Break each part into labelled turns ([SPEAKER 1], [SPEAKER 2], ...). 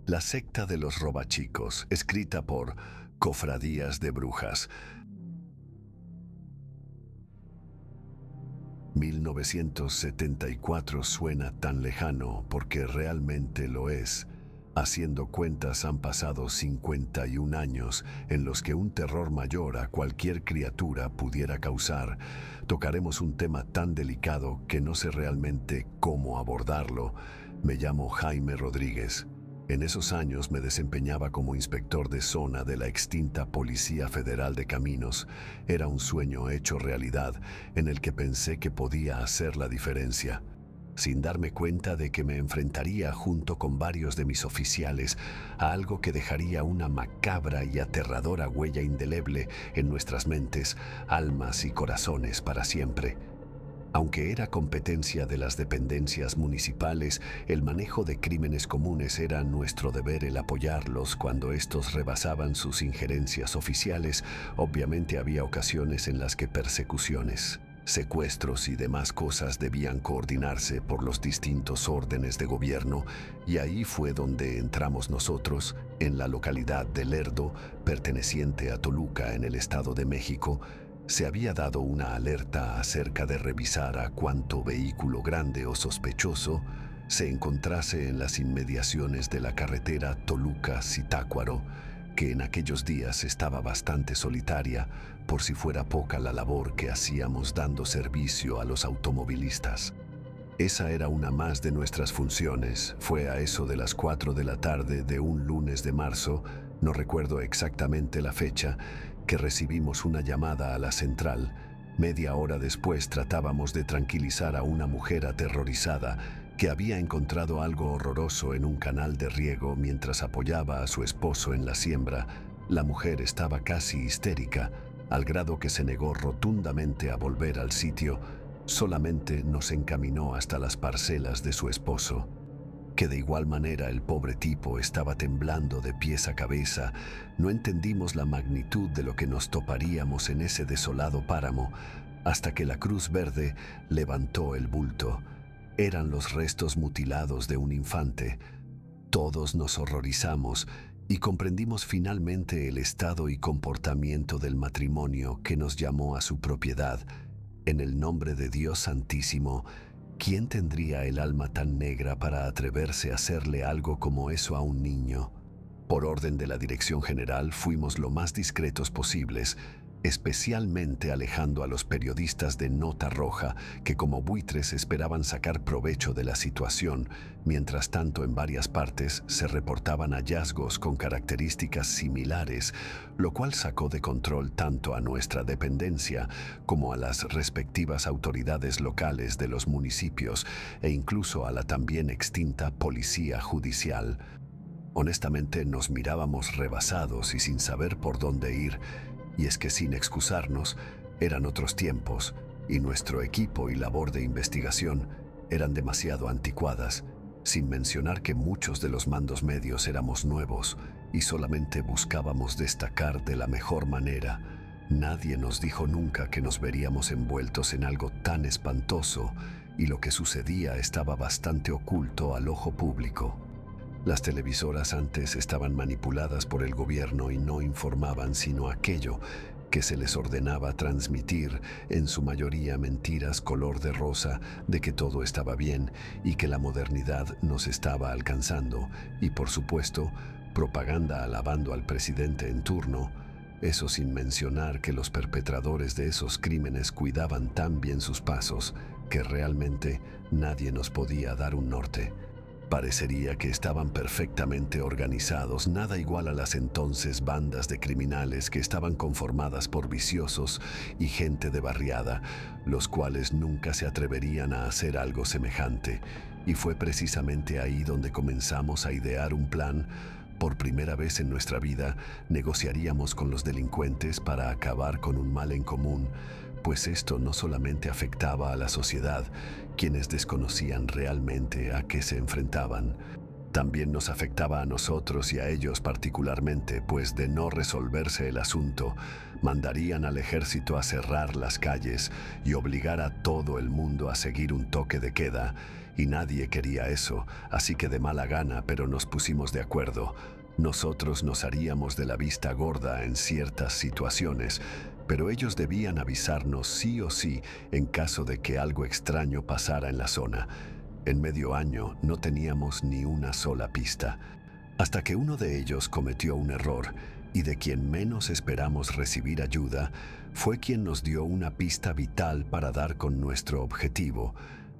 [SPEAKER 1] La secta de los robachicos, escrita por Cofradías de Brujas. 1974 suena tan lejano porque realmente lo es. Haciendo cuentas han pasado 51 años en los que un terror mayor a cualquier criatura pudiera causar. Tocaremos un tema tan delicado que no sé realmente cómo abordarlo. Me llamo Jaime Rodríguez. En esos años me desempeñaba como inspector de zona de la extinta Policía Federal de Caminos. Era un sueño hecho realidad en el que pensé que podía hacer la diferencia, sin darme cuenta de que me enfrentaría junto con varios de mis oficiales a algo que dejaría una macabra y aterradora huella indeleble en nuestras mentes, almas y corazones para siempre. Aunque era competencia de las dependencias municipales, el manejo de crímenes comunes era nuestro deber el apoyarlos cuando estos rebasaban sus injerencias oficiales. Obviamente había ocasiones en las que persecuciones, secuestros y demás cosas debían coordinarse por los distintos órdenes de gobierno, y ahí fue donde entramos nosotros, en la localidad de Lerdo, perteneciente a Toluca en el Estado de México. Se había dado una alerta acerca de revisar a cuánto vehículo grande o sospechoso se encontrase en las inmediaciones de la carretera Toluca-Zitácuaro, que en aquellos días estaba bastante solitaria, por si fuera poca la labor que hacíamos dando servicio a los automovilistas. Esa era una más de nuestras funciones. Fue a eso de las 4 de la tarde de un lunes de marzo, no recuerdo exactamente la fecha, que recibimos una llamada a la central. Media hora después tratábamos de tranquilizar a una mujer aterrorizada que había encontrado algo horroroso en un canal de riego mientras apoyaba a su esposo en la siembra. La mujer estaba casi histérica, al grado que se negó rotundamente a volver al sitio. Solamente nos encaminó hasta las parcelas de su esposo, que de igual manera el pobre tipo estaba temblando de pies a cabeza. No entendimos la magnitud de lo que nos toparíamos en ese desolado páramo, hasta que la Cruz Verde levantó el bulto. Eran los restos mutilados de un infante. Todos nos horrorizamos y comprendimos finalmente el estado y comportamiento del matrimonio que nos llamó a su propiedad. En el nombre de Dios Santísimo, ¿quién tendría el alma tan negra para atreverse a hacerle algo como eso a un niño? Por orden de la Dirección General fuimos lo más discretos posibles, especialmente alejando a los periodistas de Nota Roja, que como buitres esperaban sacar provecho de la situación. Mientras tanto, en varias partes se reportaban hallazgos con características similares, lo cual sacó de control tanto a nuestra dependencia como a las respectivas autoridades locales de los municipios e incluso a la también extinta Policía Judicial. Honestamente, nos mirábamos rebasados y sin saber por dónde ir. Y es que, sin excusarnos, eran otros tiempos, y nuestro equipo y labor de investigación eran demasiado anticuadas, sin mencionar que muchos de los mandos medios éramos nuevos y solamente buscábamos destacar de la mejor manera. Nadie nos dijo nunca que nos veríamos envueltos en algo tan espantoso, y lo que sucedía estaba bastante oculto al ojo público. Las televisoras antes estaban manipuladas por el gobierno y no informaban sino aquello que se les ordenaba transmitir, en su mayoría mentiras color de rosa de que todo estaba bien y que la modernidad nos estaba alcanzando, y por supuesto, propaganda alabando al presidente en turno. Eso sin mencionar que los perpetradores de esos crímenes cuidaban tan bien sus pasos que realmente nadie nos podía dar un norte. Parecería que estaban perfectamente organizados, nada igual a las entonces bandas de criminales que estaban conformadas por viciosos y gente de barriada, los cuales nunca se atreverían a hacer algo semejante. Y fue precisamente ahí donde comenzamos a idear un plan. Por primera vez en nuestra vida, negociaríamos con los delincuentes para acabar con un mal en común, pues esto no solamente afectaba a la sociedad, quienes desconocían realmente a qué se enfrentaban, también nos afectaba a nosotros y a ellos particularmente, pues de no resolverse el asunto, mandarían al ejército a cerrar las calles y obligar a todo el mundo a seguir un toque de queda, y nadie quería eso, así que de mala gana, pero nos pusimos de acuerdo. Nosotros nos haríamos de la vista gorda en ciertas situaciones, pero ellos debían avisarnos sí o sí en caso de que algo extraño pasara en la zona. En medio año no teníamos ni una sola pista, hasta que uno de ellos cometió un error, y de quien menos esperamos recibir ayuda, fue quien nos dio una pista vital para dar con nuestro objetivo.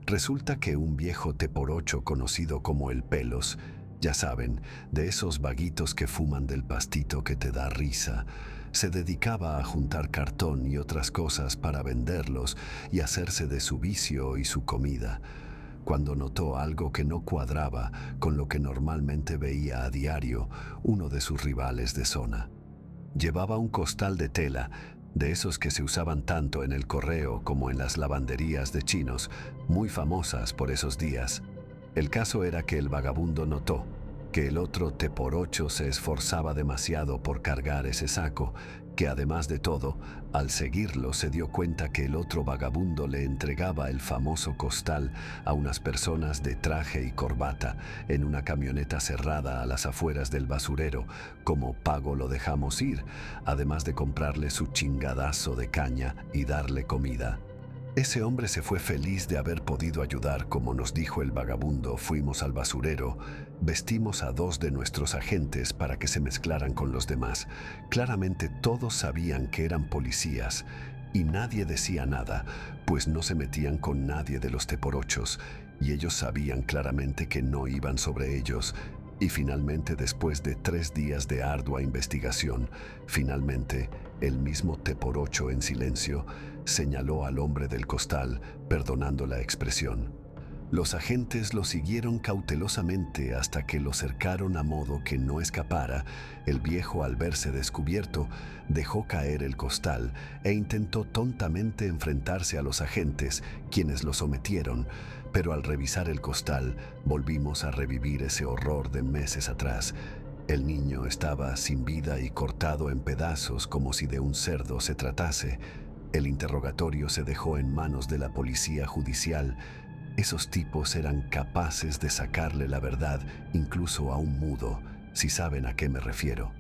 [SPEAKER 1] Resulta que un viejo T-8 conocido como el Pelos, ya saben, de esos vaguitos que fuman del pastito que te da risa, se dedicaba a juntar cartón y otras cosas para venderlos y hacerse de su vicio y su comida. Cuando notó algo que no cuadraba con lo que normalmente veía a diario, uno de sus rivales de zona llevaba un costal de tela, de esos que se usaban tanto en el correo como en las lavanderías de chinos, muy famosas por esos días. El caso era que el vagabundo notó que el otro T-8 se esforzaba demasiado por cargar ese saco, que además de todo, al seguirlo se dio cuenta que el otro vagabundo le entregaba el famoso costal a unas personas de traje y corbata en una camioneta cerrada a las afueras del basurero. Como pago lo dejamos ir, además de comprarle su chingadazo de caña y darle comida. Ese hombre se fue feliz de haber podido ayudar. Como nos dijo el vagabundo, fuimos al basurero, vestimos a 2 de nuestros agentes para que se mezclaran con los demás. Claramente todos sabían que eran policías y nadie decía nada, pues no se metían con nadie de los T-8s, y ellos sabían claramente que no iban sobre ellos. Y finalmente, después de 3 días de ardua investigación, finalmente el mismo T-8 en silencio señaló al hombre del costal, perdonando la expresión. Los agentes lo siguieron cautelosamente hasta que lo cercaron a modo que no escapara. El viejo, al verse descubierto, dejó caer el costal e intentó tontamente enfrentarse a los agentes, quienes lo sometieron. Pero al revisar el costal, volvimos a revivir ese horror de meses atrás. El niño estaba sin vida y cortado en pedazos como si de un cerdo se tratase. El interrogatorio se dejó en manos de la policía judicial. Esos tipos eran capaces de sacarle la verdad incluso a un mudo, si saben a qué me refiero.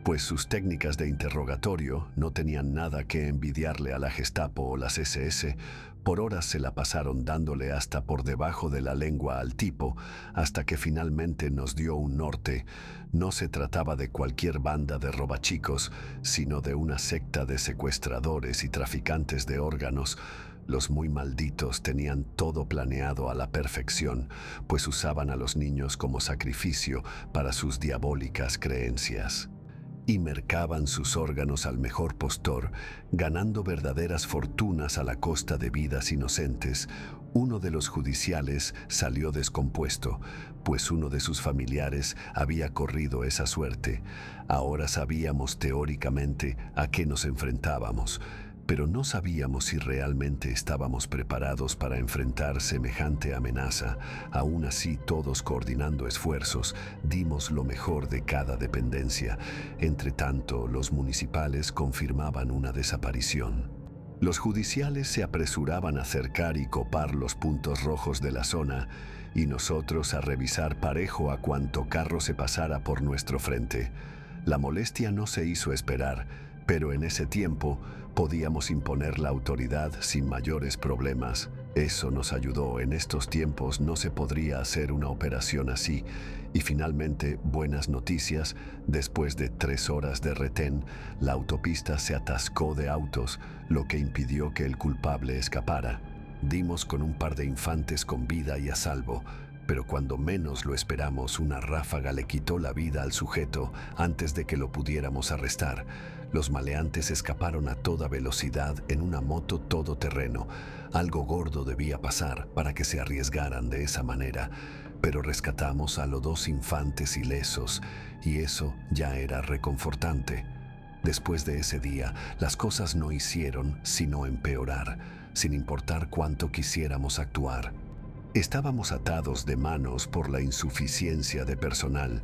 [SPEAKER 1] Pues sus técnicas de interrogatorio no tenían nada que envidiarle a la Gestapo o las SS. Por horas se la pasaron dándole hasta por debajo de la lengua al tipo, hasta que finalmente nos dio un norte. No se trataba de cualquier banda de robachicos, sino de una secta de secuestradores y traficantes de órganos. Los muy malditos tenían todo planeado a la perfección, pues usaban a los niños como sacrificio para sus diabólicas creencias. Y mercaban sus órganos al mejor postor, ganando verdaderas fortunas a la costa de vidas inocentes. Uno de los judiciales salió descompuesto, pues uno de sus familiares había corrido esa suerte. Ahora sabíamos teóricamente a qué nos enfrentábamos, pero no sabíamos si realmente estábamos preparados para enfrentar semejante amenaza. Aún así, todos coordinando esfuerzos, dimos lo mejor de cada dependencia. Entre tanto, los municipales confirmaban una desaparición. Los judiciales se apresuraban a cercar y copar los puntos rojos de la zona, y nosotros a revisar parejo a cuanto carro se pasara por nuestro frente. La molestia no se hizo esperar, pero en ese tiempo podíamos imponer la autoridad sin mayores problemas. Eso nos ayudó. En estos tiempos no se podría hacer una operación así. Y finalmente, buenas noticias, después de 3 horas de retén, la autopista se atascó de autos, lo que impidió que el culpable escapara. Dimos con un par de infantes con vida y a salvo, pero cuando menos lo esperamos, una ráfaga le quitó la vida al sujeto antes de que lo pudiéramos arrestar. Los maleantes escaparon a toda velocidad en una moto todoterreno. Algo gordo debía pasar para que se arriesgaran de esa manera, pero rescatamos a los 2 infantes ilesos, y eso ya era reconfortante. Después de ese día, las cosas no hicieron sino empeorar, sin importar cuánto quisiéramos actuar. Estábamos atados de manos por la insuficiencia de personal.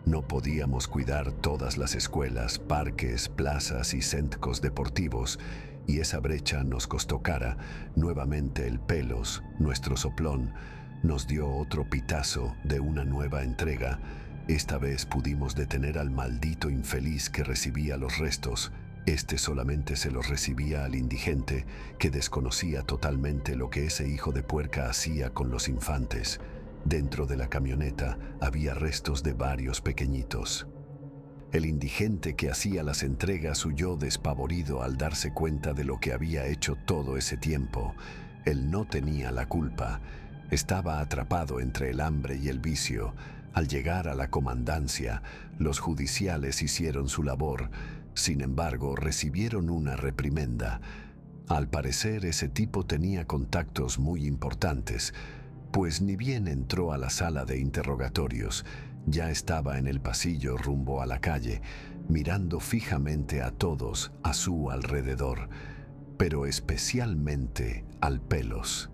[SPEAKER 1] No podíamos cuidar todas las escuelas, parques, plazas y centros deportivos, y esa brecha nos costó cara. Nuevamente el Pelos, nuestro soplón, nos dio otro pitazo de una nueva entrega. Esta vez pudimos detener al maldito infeliz que recibía los restos. Este solamente se los recibía al indigente, que desconocía totalmente lo que ese hijo de puerca hacía con los infantes. Dentro de la camioneta había restos de varios pequeñitos. El indigente que hacía las entregas huyó despavorido al darse cuenta de lo que había hecho todo ese tiempo. Él no tenía la culpa. Estaba atrapado entre el hambre y el vicio. Al llegar a la comandancia, los judiciales hicieron su labor. Sin embargo, recibieron una reprimenda. Al parecer, ese tipo tenía contactos muy importantes, pues ni bien entró a la sala de interrogatorios, ya estaba en el pasillo rumbo a la calle, mirando fijamente a todos a su alrededor, pero especialmente al Pelos.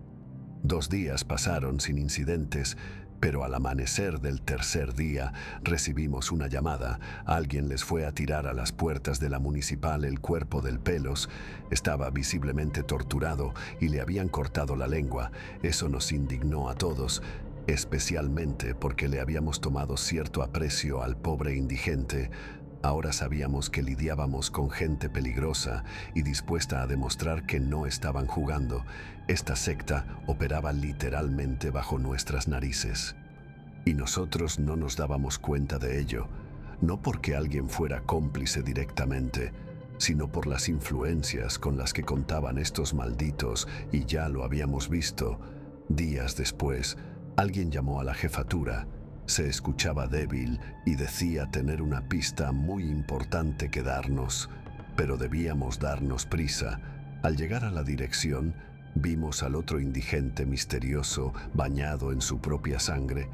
[SPEAKER 1] 2 días pasaron sin incidentes, pero al amanecer del tercer día recibimos una llamada. Alguien les fue a tirar a las puertas de la municipal el cuerpo del Pelos. Estaba visiblemente torturado y le habían cortado la lengua. Eso nos indignó a todos, especialmente porque le habíamos tomado cierto aprecio al pobre indigente. Ahora sabíamos que lidiábamos con gente peligrosa y dispuesta a demostrar que no estaban jugando. Esta secta operaba literalmente bajo nuestras narices. Y nosotros no nos dábamos cuenta de ello, no porque alguien fuera cómplice directamente, sino por las influencias con las que contaban estos malditos, y ya lo habíamos visto. Días después, alguien llamó a la jefatura. Se escuchaba débil y decía tener una pista muy importante que darnos, pero debíamos darnos prisa. Al llegar a la dirección, vimos al otro indigente misterioso bañado en su propia sangre.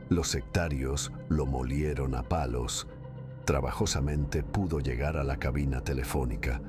[SPEAKER 1] Los sectarios lo molieron a palos. Trabajosamente pudo llegar a la cabina telefónica,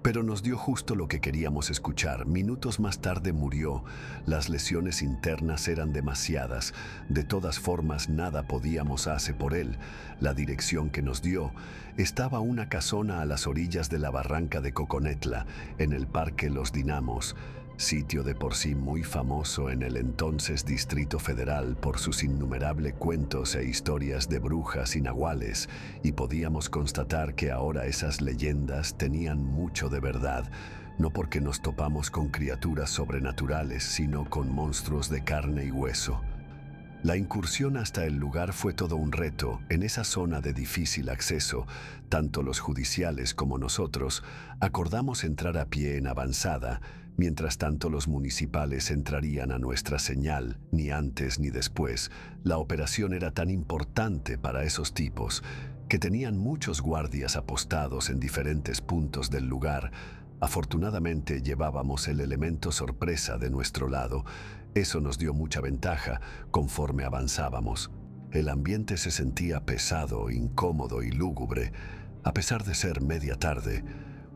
[SPEAKER 1] pero nos dio justo lo que queríamos escuchar. Minutos más tarde murió. Las lesiones internas eran demasiadas. De todas formas, nada podíamos hacer por él. La dirección que nos dio estaba una casona a las orillas de la barranca de Coconetla, en el Parque Los Dinamos, sitio de por sí muy famoso en el entonces Distrito Federal por sus innumerables cuentos e historias de brujas y nahuales, y podíamos constatar que ahora esas leyendas tenían mucho de verdad, no porque nos topamos con criaturas sobrenaturales, sino con monstruos de carne y hueso. La incursión hasta el lugar fue todo un reto. En esa zona de difícil acceso, tanto los judiciales como nosotros acordamos entrar a pie en avanzada. Mientras tanto, los municipales entrarían a nuestra señal, ni antes ni después. La operación era tan importante para esos tipos que tenían muchos guardias apostados en diferentes puntos del lugar. Afortunadamente llevábamos el elemento sorpresa de nuestro lado. Eso nos dio mucha ventaja conforme avanzábamos. El ambiente se sentía pesado, incómodo y lúgubre. A pesar de ser media tarde,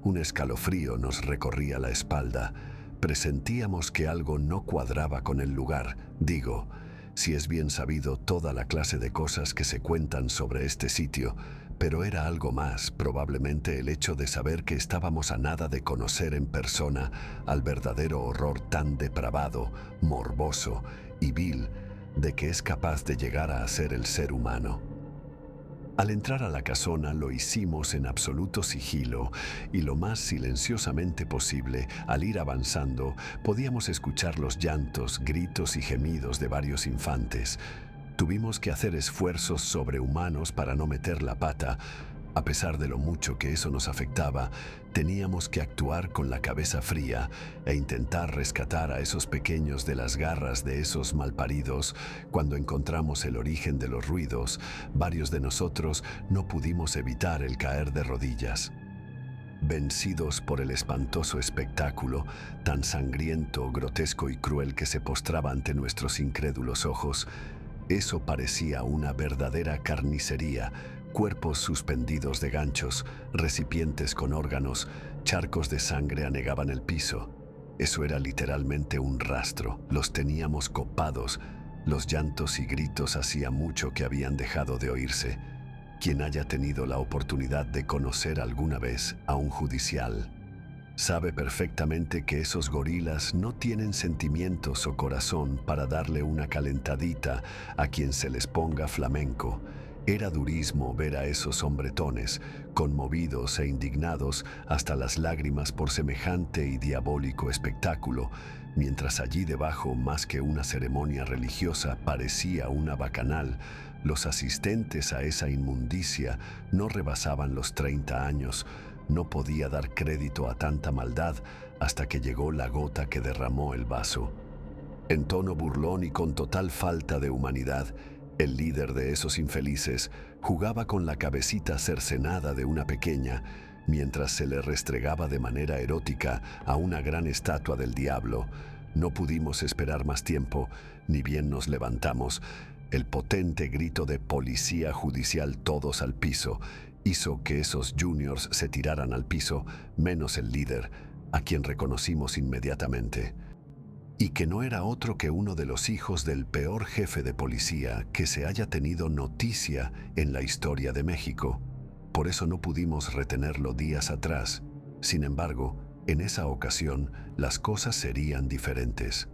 [SPEAKER 1] un escalofrío nos recorría la espalda. Presentíamos que algo no cuadraba con el lugar. Digo, si es bien sabido toda la clase de cosas que se cuentan sobre este sitio, pero era algo más, probablemente el hecho de saber que estábamos a nada de conocer en persona al verdadero horror tan depravado, morboso y vil de que es capaz de llegar a ser el ser humano. Al entrar a la casona lo hicimos en absoluto sigilo y lo más silenciosamente posible. Al ir avanzando, podíamos escuchar los llantos, gritos y gemidos de varios infantes. Tuvimos que hacer esfuerzos sobrehumanos para no meter la pata. A pesar de lo mucho que eso nos afectaba, teníamos que actuar con la cabeza fría e intentar rescatar a esos pequeños de las garras de esos malparidos. Cuando encontramos el origen de los ruidos, varios de nosotros no pudimos evitar el caer de rodillas. Vencidos por el espantoso espectáculo, tan sangriento, grotesco y cruel que se postraba ante nuestros incrédulos ojos, eso parecía una verdadera carnicería. Cuerpos suspendidos de ganchos, recipientes con órganos, charcos de sangre anegaban el piso. Eso era literalmente un rastro. Los teníamos copados. Los llantos y gritos hacía mucho que habían dejado de oírse. Quien haya tenido la oportunidad de conocer alguna vez a un judicial Sabe perfectamente que esos gorilas no tienen sentimientos o corazón para darle una calentadita a quien se les ponga flamenco. Era durismo ver a esos hombretones, conmovidos e indignados hasta las lágrimas por semejante y diabólico espectáculo, mientras allí debajo, más que una ceremonia religiosa, parecía una bacanal. Los asistentes a esa inmundicia no rebasaban los 30 años. No podía dar crédito a tanta maldad hasta que llegó la gota que derramó el vaso. En tono burlón y con total falta de humanidad, el líder de esos infelices jugaba con la cabecita cercenada de una pequeña, mientras se le restregaba de manera erótica a una gran estatua del diablo. No pudimos esperar más tiempo, ni bien nos levantamos. El potente grito de policía judicial, todos al piso, hizo que esos juniors se tiraran al piso, menos el líder, a quien reconocimos inmediatamente, y que no era otro que uno de los hijos del peor jefe de policía que se haya tenido noticia en la historia de México. Por eso no pudimos retenerlo días atrás. Sin embargo, en esa ocasión, las cosas serían diferentes.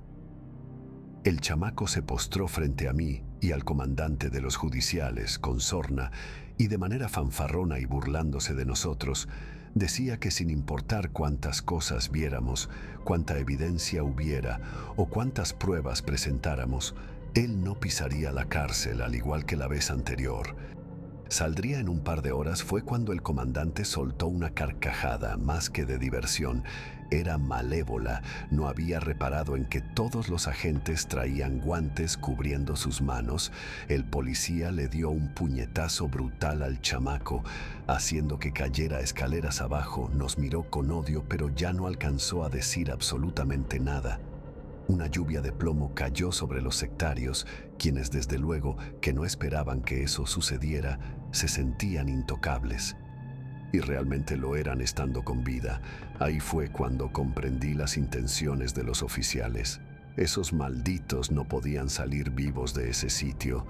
[SPEAKER 1] El chamaco se postró frente a mí y al comandante de los judiciales con sorna, y de manera fanfarrona y burlándose de nosotros, decía que sin importar cuántas cosas viéramos, cuánta evidencia hubiera o cuántas pruebas presentáramos, él no pisaría la cárcel al igual que la vez anterior. Saldría en un par de horas. Fue cuando el comandante soltó una carcajada más que de diversión. Era malévola. No había reparado en que todos los agentes traían guantes cubriendo sus manos. El policía le dio un puñetazo brutal al chamaco, haciendo que cayera escaleras abajo. Nos miró con odio, pero ya no alcanzó a decir absolutamente nada. Una lluvia de plomo cayó sobre los sectarios, quienes desde luego que no esperaban que eso sucediera, se sentían intocables. Y realmente lo eran estando con vida. Ahí fue cuando comprendí las intenciones de los oficiales. Esos malditos no podían salir vivos de ese sitio.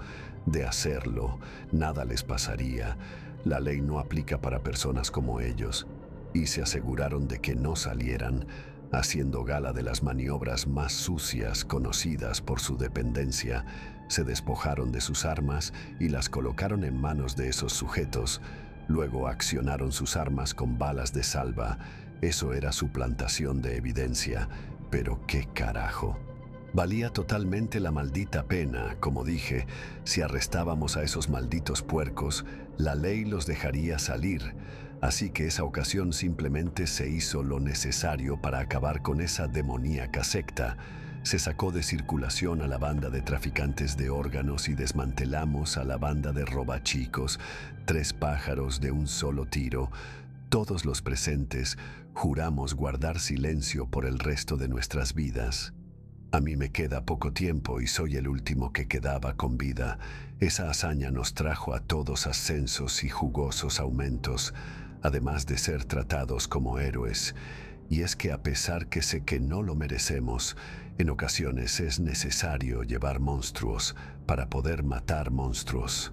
[SPEAKER 1] De hacerlo, nada les pasaría. La ley no aplica para personas como ellos. Y se aseguraron de que no salieran, haciendo gala de las maniobras más sucias conocidas por su dependencia. Se despojaron de sus armas y las colocaron en manos de esos sujetos. Luego accionaron sus armas con balas de salva. Eso era suplantación de evidencia. Pero qué carajo. Valía totalmente la maldita pena. Como dije, si arrestábamos a esos malditos puercos, la ley los dejaría salir. Así que esa ocasión simplemente se hizo lo necesario para acabar con esa demoníaca secta. Se sacó de circulación a la banda de traficantes de órganos y desmantelamos a la banda de robachicos. 3 pájaros de un solo tiro. Todos los presentes juramos guardar silencio por el resto de nuestras vidas. A mí me queda poco tiempo y soy el último que quedaba con vida. Esa hazaña nos trajo a todos ascensos y jugosos aumentos, además de ser tratados como héroes. Y es que a pesar que sé que no lo merecemos, en ocasiones es necesario llevar monstruos para poder matar monstruos.